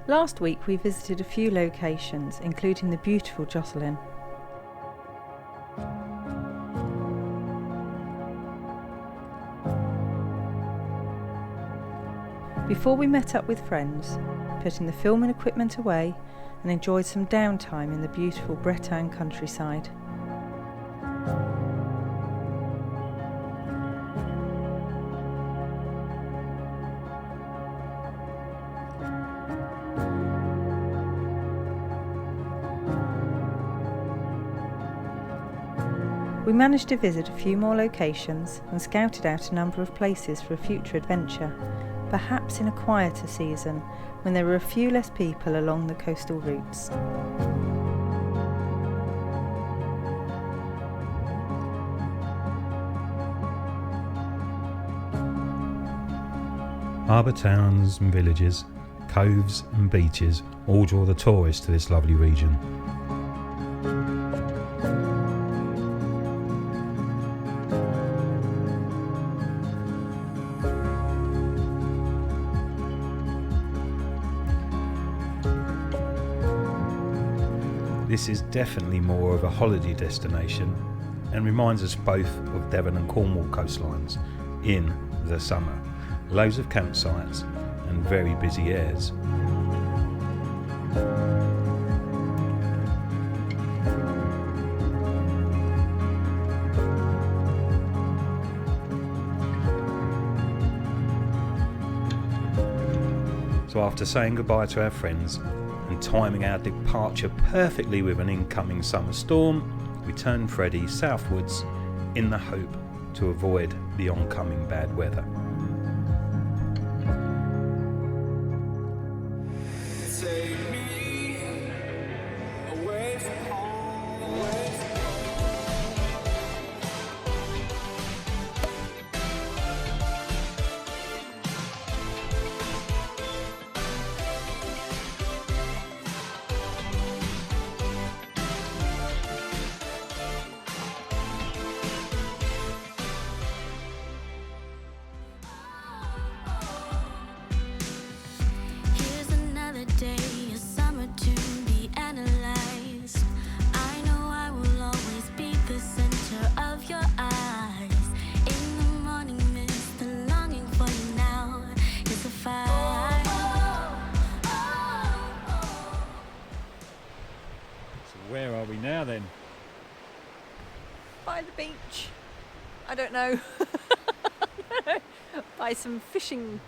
Last week we visited a few locations, including the beautiful Josselin. Before we met up with friends, putting the filming equipment away and enjoyed some downtime in the beautiful Brittany countryside. We managed to visit a few more locations and scouted out a number of places for a future adventure, perhaps in a quieter season when there were a few less people along the coastal routes. Harbour towns and villages, coves and beaches all draw the tourists to this lovely region. This is definitely more of a holiday destination and reminds us both of Devon and Cornwall coastlines in the summer. Loads of campsites and very busy airs. So after saying goodbye to our friends and timing our departure perfectly with an incoming summer storm, we turned Freddie southwards in the hope to avoid the oncoming bad weather. Where are we now then? By the beach. I don't know. By some fishing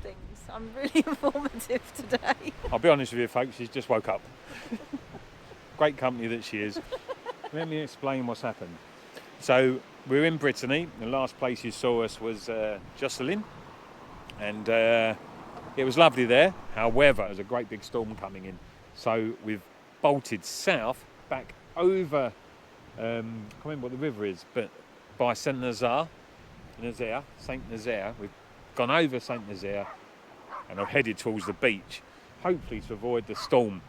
things. I'm really informative today. I'll be honest with you folks, she's just woke up. Great company that she is. Let me explain what's happened. So we're in Brittany. The last place you saw us was Josselin, and it was lovely there. However, there's a great big storm coming in. So we've bolted south back over, I can't remember what the river is, but by St Nazaire. We've gone over St Nazaire and are headed towards the beach, hopefully to avoid the storm.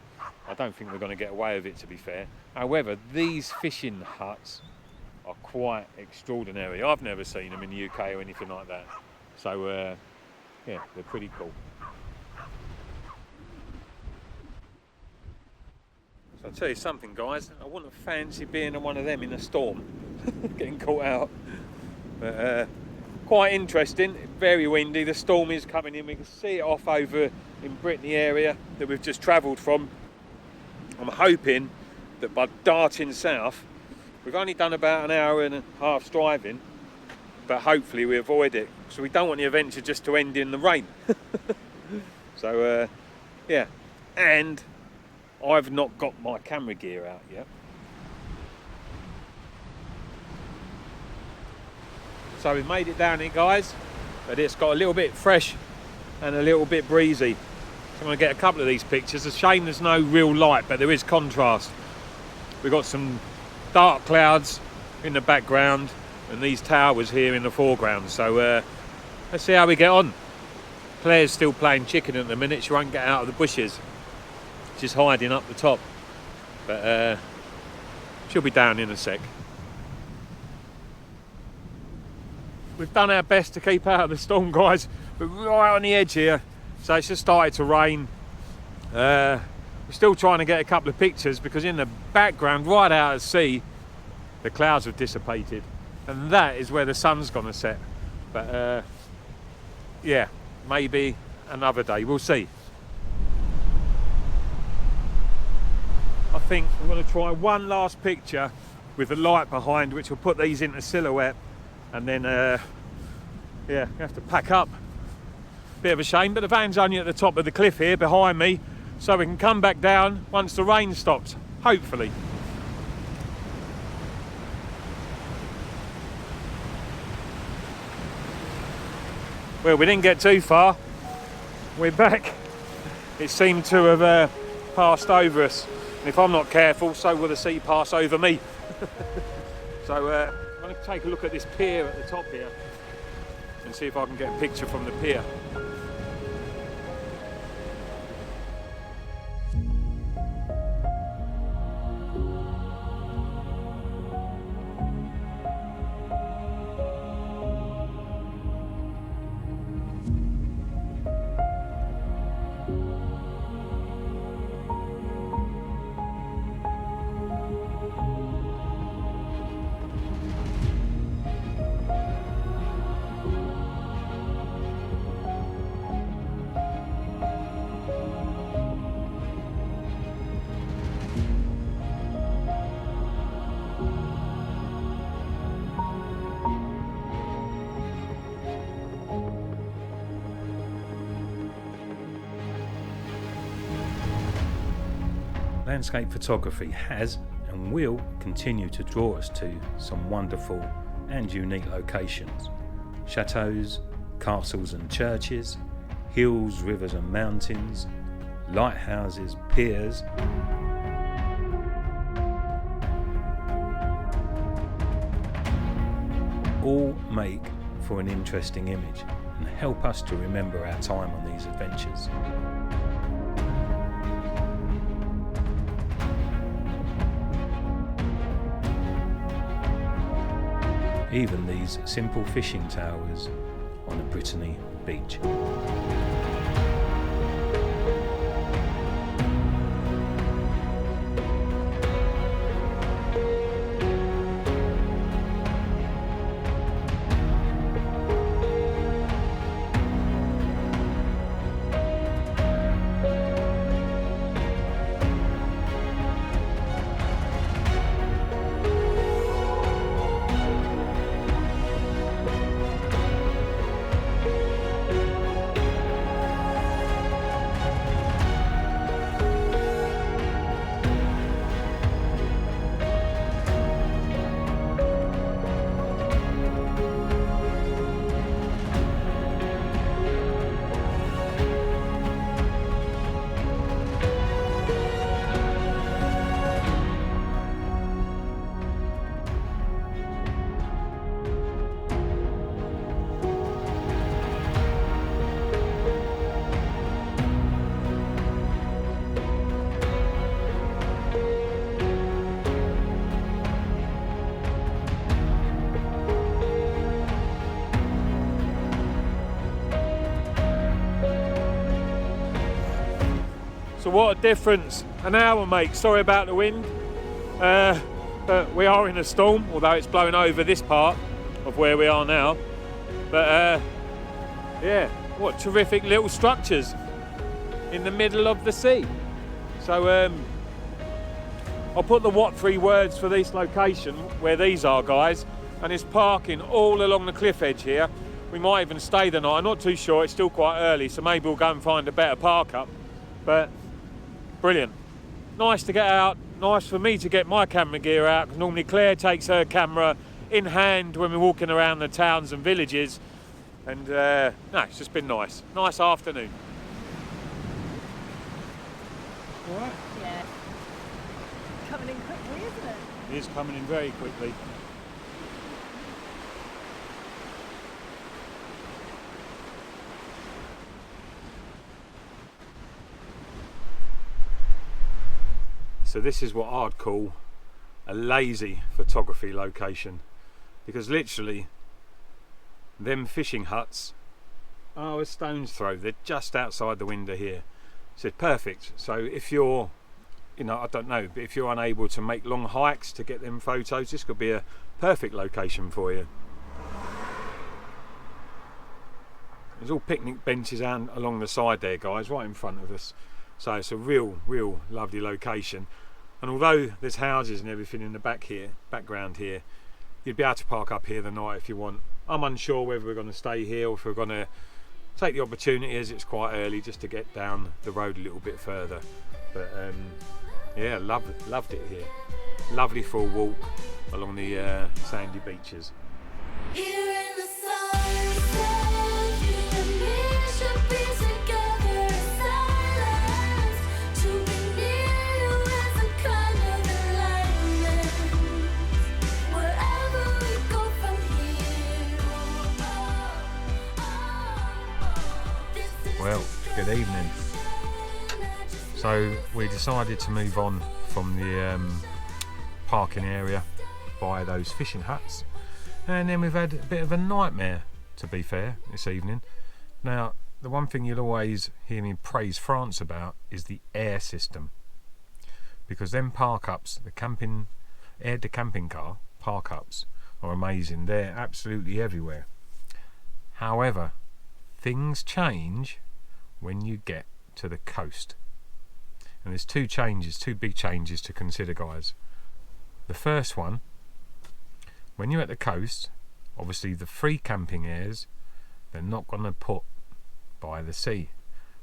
I don't think we're going to get away with it, to be fair. However, these fishing huts are quite extraordinary. I've never seen them in the UK or anything like that. So yeah, they're pretty cool. So I'll tell you something, guys, I wouldn't fancy being in one of them in a storm, getting caught out. But quite interesting, very windy, the storm is coming in, we can see it off over in Brittany area that we've just travelled from. I'm hoping that by darting south, we've only done about an hour and a half's driving, but hopefully we avoid it, so we don't want the adventure just to end in the rain. So yeah, and I've not got my camera gear out yet. So we've made it down here, guys, but it's got a little bit fresh and a little bit breezy. So I'm going to get a couple of these pictures. It's a shame there's no real light, but there is contrast. We've got some dark clouds in the background and these towers here in the foreground. So let's see how we get on. Claire's still playing chicken at the minute. She won't get out of the bushes. She's hiding up the top, but she'll be down in a sec. We've done our best to keep out of the storm, guys. We're right on the edge here, so it's just started to rain. We're still trying to get a couple of pictures because in the background, right out at sea, the clouds have dissipated, and that is where the sun's gonna set. But yeah, maybe another day, we'll see. I think I'm going to try one last picture with the light behind, which will put these into silhouette, and then yeah, have to pack up. Bit of a shame, but the van's only at the top of the cliff here behind me, so we can come back down once the rain stops, hopefully. Well, we didn't get too far. We're back. It seemed to have passed over us. And if I'm not careful, so will the sea pass over me. So I'm going to take a look at this pier at the top here and see if I can get a picture from the pier. Landscape photography has and will continue to draw us to some wonderful and unique locations. Chateaus, castles and churches, hills, rivers and mountains, lighthouses, piers. All make for an interesting image and help us to remember our time on these adventures. Even these simple fishing towers on a Brittany beach. So what a difference an hour makes. Sorry about the wind, but we are in a storm, although it's blowing over this part of where we are now. But yeah, what terrific little structures in the middle of the sea. So I'll put the what 3 words for this location where these are, guys, and it's parking all along the cliff edge here. We might even stay the night, I'm not too sure, it's still quite early, so maybe we'll go and find a better park up. But brilliant. Nice to get out, nice for me to get my camera gear out, because normally Claire takes her camera in hand when we're walking around the towns and villages. And no, it's just been nice. Nice afternoon. All right? Yeah. Coming in quickly, isn't it? It is coming in very quickly. So this is what I'd call a lazy photography location, because literally them fishing huts are a stone's throw. They're just outside the window here, said perfect. So if you're, you know, I don't know, but if you're unable to make long hikes to get them photos, this could be a perfect location for you. There's all picnic benches out along the side there, guys, right in front of us. So it's a real lovely location. And although there's houses and everything in the background here, you'd be able to park up here the night if you want. I'm unsure whether we're going to stay here or if we're going to take the opportunity, as it's quite early, just to get down the road a little bit further. But yeah, loved it here. Lovely for a walk along the sandy beaches. Here in the sunset, you and me should be together in silence. To be near you is a kind of enlightenment. Wherever we go from here. Well, good evening. So we decided to move on from the parking area by those fishing huts, and then we've had a bit of a nightmare, to be fair, this evening. Now, the one thing you'll always hear me praise France about is the Aire system, because them park-ups, the Aire de camping car park-ups are amazing. They're absolutely everywhere. However, things change when you get to the coast. And there's two big changes to consider, guys. The first one, when you're at the coast, obviously the free camping areas, they're not going to put by the sea.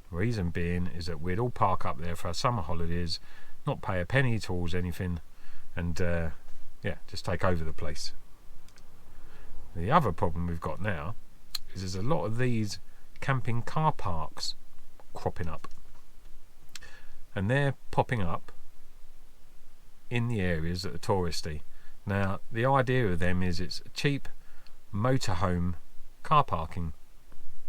Reason being is that we'd all park up there for our summer holidays, not pay a penny towards anything, and yeah, just take over the place. The other problem we've got now is there's a lot of these camping car parks cropping up, and they're popping up in the areas that are touristy. Now, the idea of them is it's a cheap motorhome car parking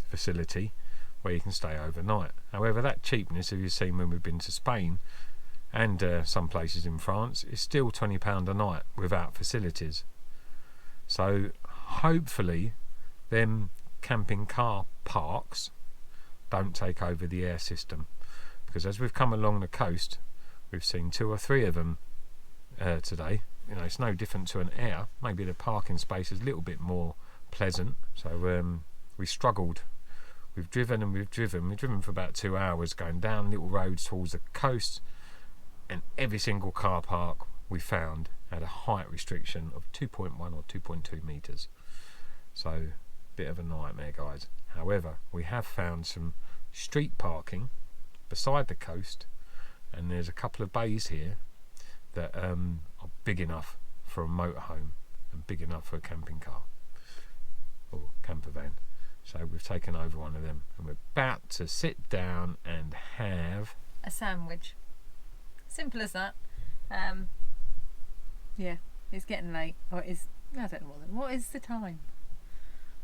facility where you can stay overnight. However, that cheapness, as you've seen when we've been to Spain and some places in France, is still £20 a night without facilities. So hopefully them camping car parks don't take over the Aire system, because as we've come along the coast, we've seen 2 or 3 of them today. You know, it's no different to an Aire. Maybe the parking space is a little bit more pleasant. So we struggled. We've driven for about 2 hours going down little roads towards the coast, and every single car park we found had a height restriction of 2.1 or 2.2 metres. So, bit of a nightmare, guys. However, we have found some street parking beside the coast, and there's a couple of bays here that are big enough for a motorhome and big enough for a camping car or camper van. So we've taken over one of them, and we're about to sit down and have a sandwich. Simple as that. Yeah, it's getting late. Or it is, I don't know what is the time?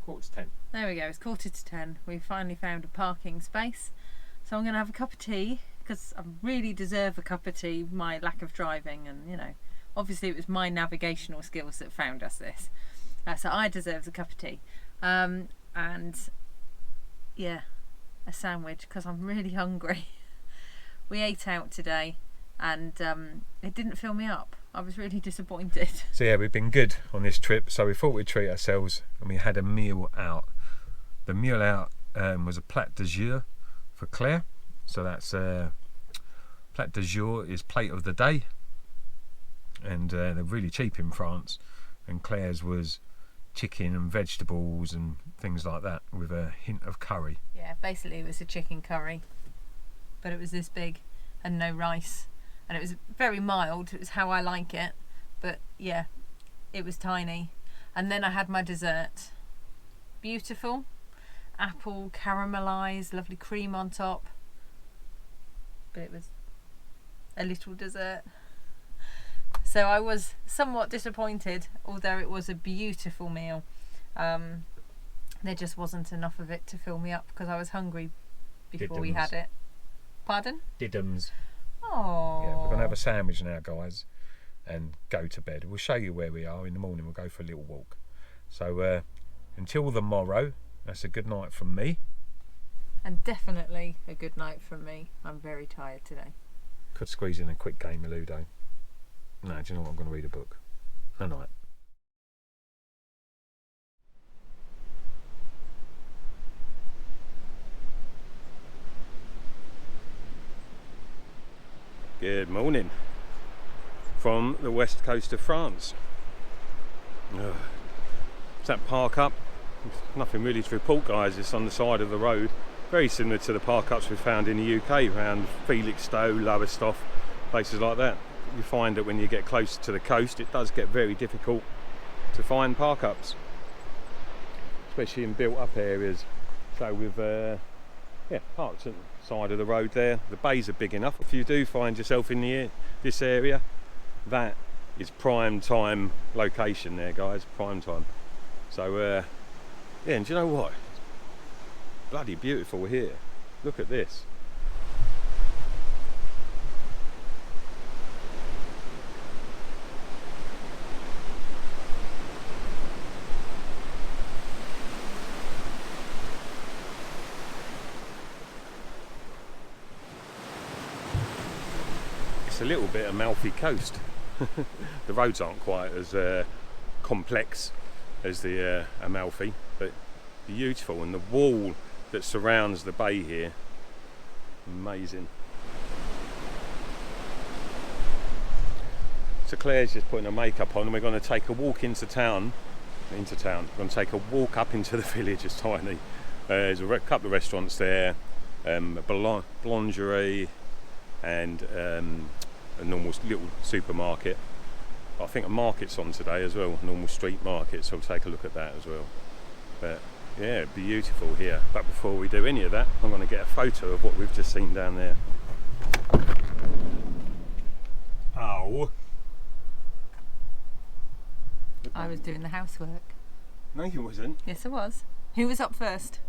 10:15. There we go, it's 10:15. We finally found a parking space. So I'm going to have a cup of tea, because I really deserve a cup of tea, my lack of driving, and, you know, obviously it was my navigational skills that found us this. So I deserve a cup of tea. And, yeah, a sandwich, because I'm really hungry. We ate out today, and it didn't fill me up. I was really disappointed. So yeah, we've been good on this trip, so we thought we'd treat ourselves, and we had a meal out. The meal out was a plat de jour for Claire. So that's plat de jour is plate of the day, and they're really cheap in France. And Claire's was chicken and vegetables and things like that with a hint of curry. Yeah, basically it was a chicken curry, but it was this big and no rice, and it was very mild. It was how I like it, but yeah, it was tiny. And then I had my dessert. Beautiful apple caramelized, lovely cream on top, but it was a little dessert. So I was somewhat disappointed, although it was a beautiful meal. There just wasn't enough of it to fill me up, because I was hungry before we had it. Pardon? Diddums. Oh. Yeah, we're going to have a sandwich now, guys, and go to bed. We'll show you where we are in the morning. We'll go for a little walk. So until the morrow, that's a good night from me. And definitely a good night from me. I'm very tired today. Could squeeze in a quick game of Ludo. No, do you know what? I'm going to read a book. No night. Good morning from the west coast of France. It's that park up. Nothing really to report, guys. It's on the side of the road, very similar to the park ups we found in the UK around Felixstowe, Lowestoft, places like that. You find that when you get closer to the coast, it does get very difficult to find park ups, especially in built up areas. So we've parked at the side of the road there. The bays are big enough. If you do find yourself in this area, that is prime time location there, guys. Prime time. So and do you know what? It's bloody beautiful here. Look at this. It's a little bit Amalfi Coast. The roads aren't quite as complex as the Amalfi, but beautiful, and the wall that surrounds the bay here, amazing. So Claire's just putting her makeup on, and we're going to take a walk into town. We're going to take a walk up into the village. It's tiny. There's a couple of restaurants there, a boulangerie, and a normal little supermarket. I think a market's on today as well, a normal street market, so we'll take a look at that as well. But yeah, beautiful here. But before we do any of that, I'm going to get a photo of what we've just seen down there. Oh! I was doing the housework. No, you wasn't. Yes, I was. Who was up first?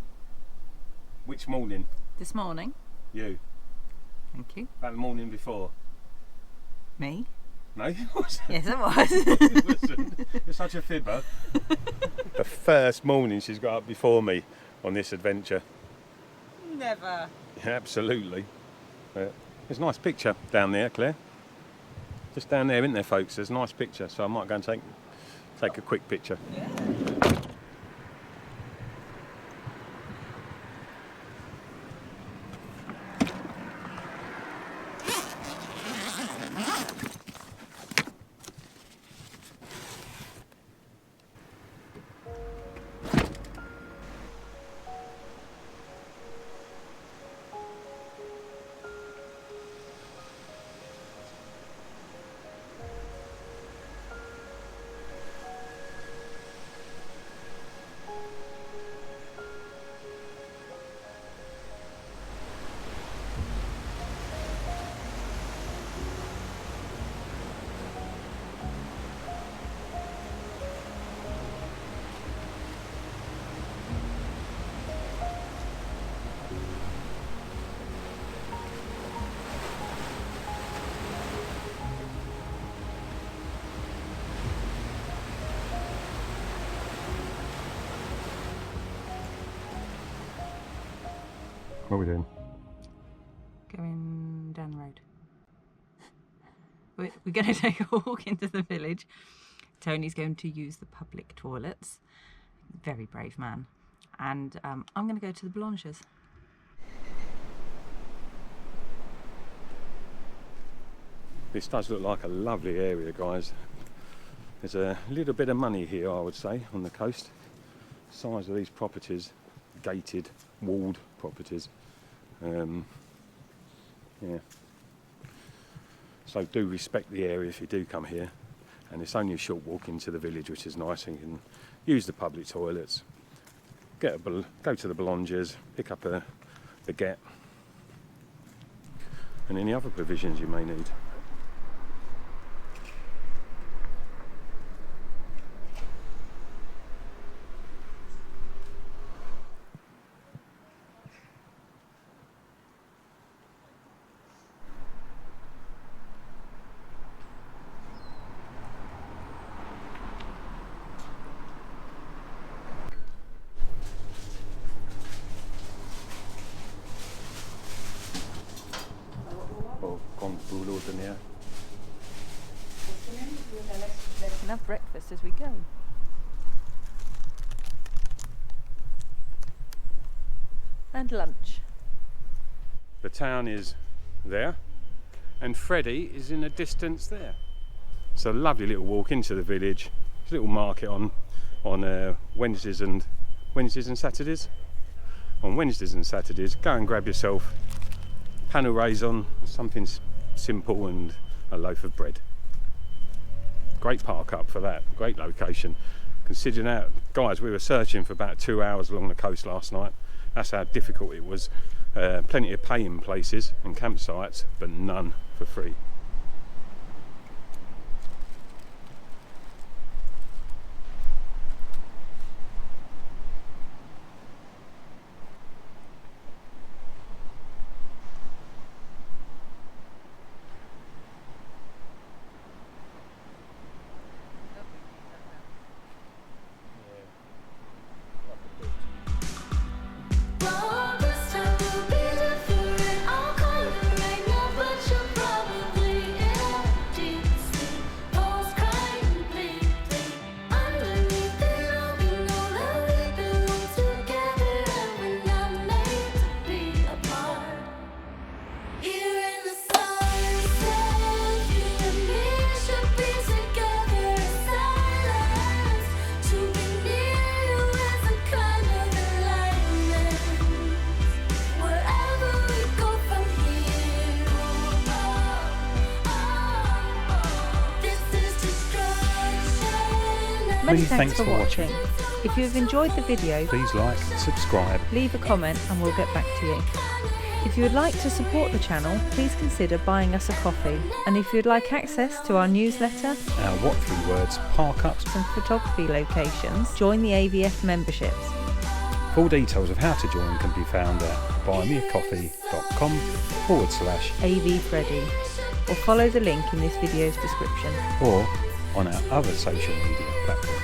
Which morning? This morning. You. Thank you. About the morning before? Me? No, you wasn't. Yes, I was. You wasn't. You're such a fibber. The first morning she's got up before me on this adventure. Never. Yeah, absolutely. There's a nice picture down there, Claire. Just down there, isn't there, folks? There's a nice picture, so I might go and take a quick picture. Yeah. What are we doing? Going down the road. We're going to take a walk into the village. Tony's going to use the public toilets. Very brave man. And I'm going to go to the boulangers. This does look like a lovely area, guys. There's a little bit of money here, I would say, on the coast. The size of these properties, gated, walled properties. Yeah. So do respect the area if you do come here. And it's only a short walk into the village, which is nice, and you can use the public toilets. Go to the boulangers, pick up a baguette, and any other provisions you may need. here. Let's have breakfast as we go. And lunch. The town is there, and Freddie is in the distance there. It's a lovely little walk into the village. It's a little market on Wednesdays and Saturdays. On Wednesdays and Saturdays, go and grab yourself pain au raisin, something simple, and a loaf of bread. Great park up for that. Great location. Considering that, guys, we were searching for about 2 hours along the coast last night. That's how difficult it was. Plenty of paying places and campsites, but none for free. Many thanks for watching. If you have enjoyed the video, Please like, subscribe. leave a comment and we'll get back to you. If you would like to support the channel, please consider buying us a coffee. And if you would like access to our newsletter Our what 3 words park ups. and photography locations, join the AVF memberships. Full details of how to join can be found at buymeacoffee.com/AVFreddie, or follow the link in this video's description. or on our other social media platforms.